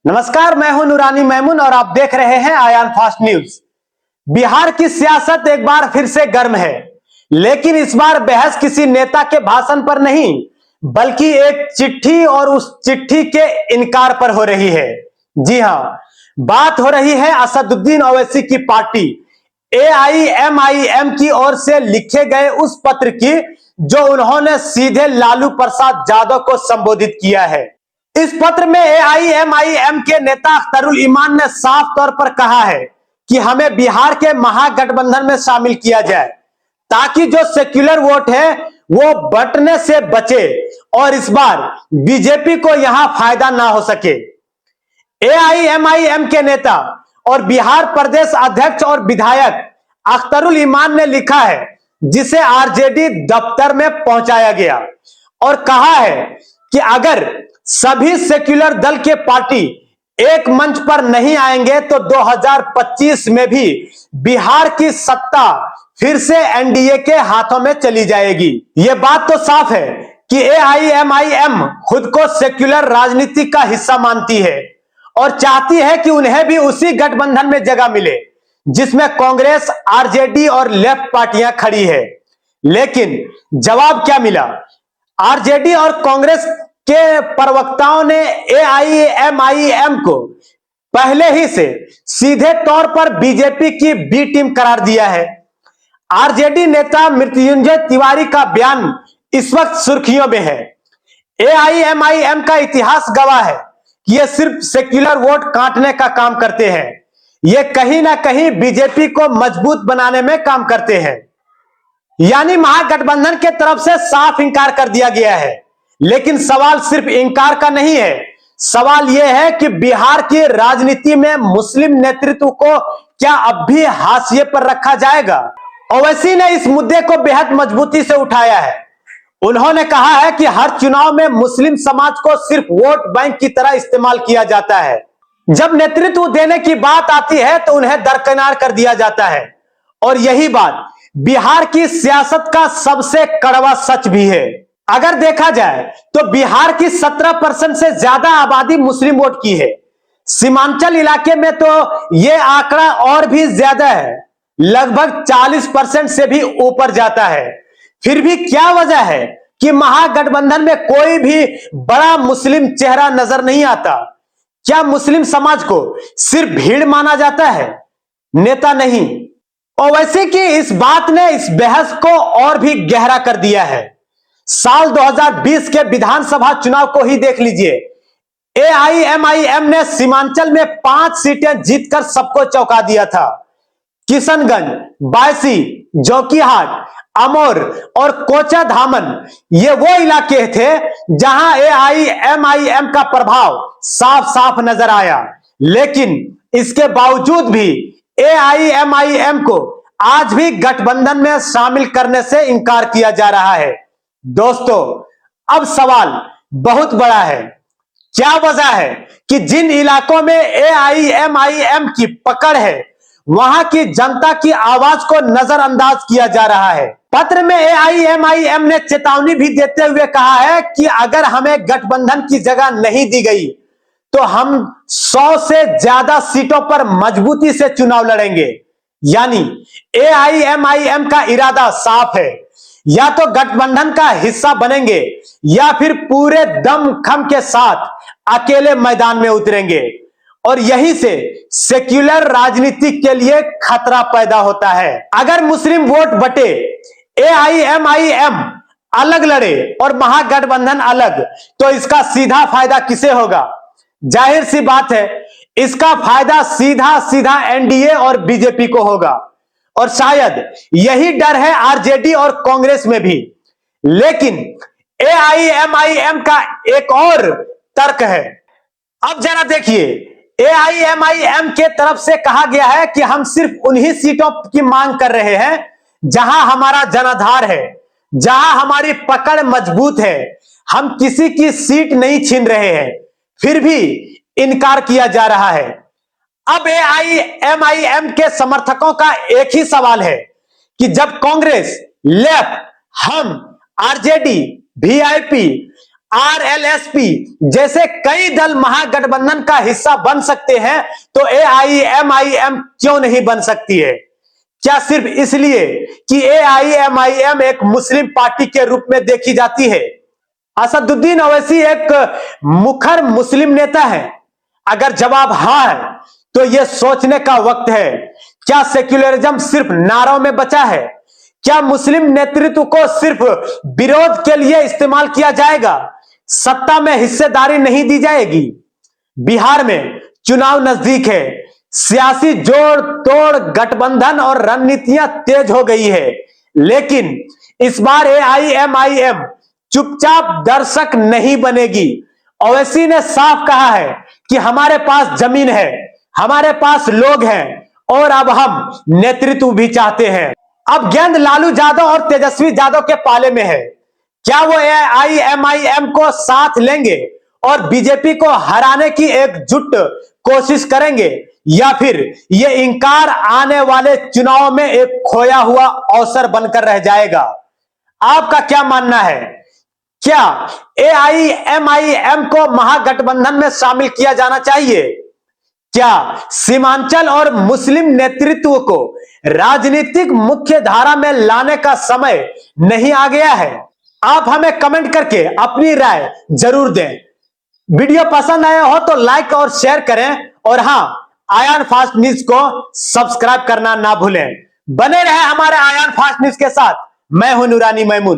नमस्कार, मैं हूं नूरानी मैमून और आप देख रहे हैं आयान फास्ट न्यूज। बिहार की सियासत एक बार फिर से गर्म है, लेकिन इस बार बहस किसी नेता के भाषण पर नहीं बल्कि एक चिट्ठी और उस चिट्ठी के इनकार पर हो रही है। जी हां, बात हो रही है असदुद्दीन ओवैसी की पार्टी AIMIM की ओर से लिखे गए उस पत्र की जो उन्होंने सीधे लालू प्रसाद यादव को संबोधित किया है। इस पत्र में AIMIM के नेता अख्तरुल इमान ने साफ तौर पर कहा है कि हमें बिहार के महागठबंधन में शामिल किया जाए ताकि जो सेक्युलर वोट है वो बंटने से बचे और इस बार बीजेपी को यहां फायदा ना हो सके। AIMIM के नेता और बिहार प्रदेश अध्यक्ष और विधायक अख्तरुल इमान ने लिखा है, जिसे RJD दफ्तर में पहुंचाया गया और कहा है कि अगर सभी सेक्युलर दल के पार्टी एक मंच पर नहीं आएंगे तो 2025 में भी बिहार की सत्ता फिर से NDA के हाथों में चली जाएगी। यह बात तो साफ है कि AIMIM खुद को सेक्युलर राजनीति का हिस्सा मानती है और चाहती है कि उन्हें भी उसी गठबंधन में जगह मिले जिसमें कांग्रेस, RJD और लेफ्ट पार्टियां खड़ी है। लेकिन जवाब क्या मिला? RJD और कांग्रेस के प्रवक्ताओं ने AIMIM को पहले ही से सीधे तौर पर बीजेपी की बी टीम करार दिया है। RJD नेता मृत्युंजय तिवारी का बयान इस वक्त सुर्खियों में है। AIMIM का इतिहास गवाह है कि ये सिर्फ सेक्युलर वोट काटने का काम करते हैं। ये कहीं ना कहीं बीजेपी को मजबूत बनाने में काम करते हैं। यानी महागठबंधन के तरफ से साफ इंकार कर दिया गया है। लेकिन सवाल सिर्फ इंकार का नहीं है, सवाल यह है कि बिहार की राजनीति में मुस्लिम नेतृत्व को क्या अब भी हाशिए पर रखा जाएगा? ओवैसी ने इस मुद्दे को बेहद मजबूती से उठाया है। उन्होंने कहा है कि हर चुनाव में मुस्लिम समाज को सिर्फ वोट बैंक की तरह इस्तेमाल किया जाता है। जब नेतृत्व देने की बात आती है तो उन्हें दरकिनार कर दिया जाता है और यही बात बिहार की सियासत का सबसे कड़वा सच भी है। अगर देखा जाए तो बिहार की 17% से ज्यादा आबादी मुस्लिम वोट की है। सीमांचल इलाके में तो यह आंकड़ा और भी ज्यादा है, लगभग 40% से भी ऊपर जाता है। फिर भी क्या वजह है कि महागठबंधन में कोई भी बड़ा मुस्लिम चेहरा नजर नहीं आता? क्या मुस्लिम समाज को सिर्फ भीड़ माना जाता है, नेता नहीं? ओवैसी की इस बात ने इस बहस को और भी गहरा कर दिया है। साल 2020 के विधानसभा चुनाव को ही देख लीजिए। AIMIM ने सीमांचल में 5 सीटें जीतकर सबको चौंका दिया था। किशनगंज, बायसी, जोकीहाट, अमोर और कोचा धामन ये वो इलाके थे जहां AIMIM का प्रभाव साफ साफ नजर आया। लेकिन इसके बावजूद भी AIMIM को आज भी गठबंधन में शामिल करने से इनकार किया जा रहा है। दोस्तों, अब सवाल बहुत बड़ा है। क्या वजह है कि जिन इलाकों में AIMIM की पकड़ है वहां की जनता की आवाज को नजरअंदाज किया जा रहा है? पत्र में AIMIM ने चेतावनी भी देते हुए कहा है कि अगर हमें गठबंधन की जगह नहीं दी गई तो हम 100 से ज्यादा सीटों पर मजबूती से चुनाव लड़ेंगे। यानी AIMIM का इरादा साफ है, या तो गठबंधन का हिस्सा बनेंगे या फिर पूरे दमखम के साथ अकेले मैदान में उतरेंगे। और यहीं से सेक्युलर राजनीति के लिए खतरा पैदा होता है। अगर मुस्लिम वोट बटे, AIMIM अलग लड़े और महागठबंधन अलग, तो इसका सीधा फायदा किसे होगा? जाहिर सी बात है, इसका फायदा सीधा सीधा NDA और बीजेपी को होगा। और शायद यही डर है RJD और कांग्रेस में भी। लेकिन AIMIM का एक और तर्क है। अब जरा देखिए, AIMIM के तरफ से कहा गया है कि हम सिर्फ उन्हीं सीटों की मांग कर रहे हैं जहां हमारा जनाधार है, जहां हमारी पकड़ मजबूत है। हम किसी की सीट नहीं छीन रहे हैं। फिर भी इनकार किया जा रहा है। अब AIMIM के समर्थकों का एक ही सवाल है कि जब कांग्रेस, लेफ्ट, हम, RJD, VIP आरएलएसपी जैसे कई दल महागठबंधन का हिस्सा बन सकते हैं, तो एआईएमआईएम क्यों नहीं बन सकती है? क्या सिर्फ इसलिए कि एआईएमआईएम एक मुस्लिम पार्टी के रूप में देखी जाती है? असदुद्दीन ओवैसी एक मुखर मुस्लिम नेता है। अगर जवाब हां है तो यह सोचने का वक्त है, क्या सेक्युलरिज्म सिर्फ नारों में बचा है? क्या मुस्लिम नेतृत्व को सिर्फ विरोध के लिए इस्तेमाल किया जाएगा, सत्ता में हिस्सेदारी नहीं दी जाएगी? बिहार में चुनाव नजदीक है, सियासी जोड़ तोड़ गठबंधन और रणनीतियां तेज हो गई है, लेकिन इस बार एआईएमआईएम चुपचाप दर्शक नहीं बनेगी। ओवैसी ने साफ कहा है कि हमारे पास जमीन है, हमारे पास लोग हैं और अब हम नेतृत्व भी चाहते हैं। अब गेंद लालू यादव और तेजस्वी यादव के पाले में है। क्या वो एआईएमआईएम को साथ लेंगे और बीजेपी को हराने की एकजुट कोशिश करेंगे, या फिर ये इंकार आने वाले चुनाव में एक खोया हुआ अवसर बनकर रह जाएगा? आपका क्या मानना है? क्या एआईएमआईएम को महागठबंधन में शामिल किया जाना चाहिए? क्या सीमांचल और मुस्लिम नेतृत्व को राजनीतिक मुख्य धारा में लाने का समय नहीं आ गया है? आप हमें कमेंट करके अपनी राय जरूर दें। वीडियो पसंद आया हो तो लाइक और शेयर करें, और हां, आयान फास्ट न्यूज को सब्सक्राइब करना ना भूलें। बने रहे हमारे आयान फास्ट न्यूज के साथ। मैं हूं नूरानी मैमून।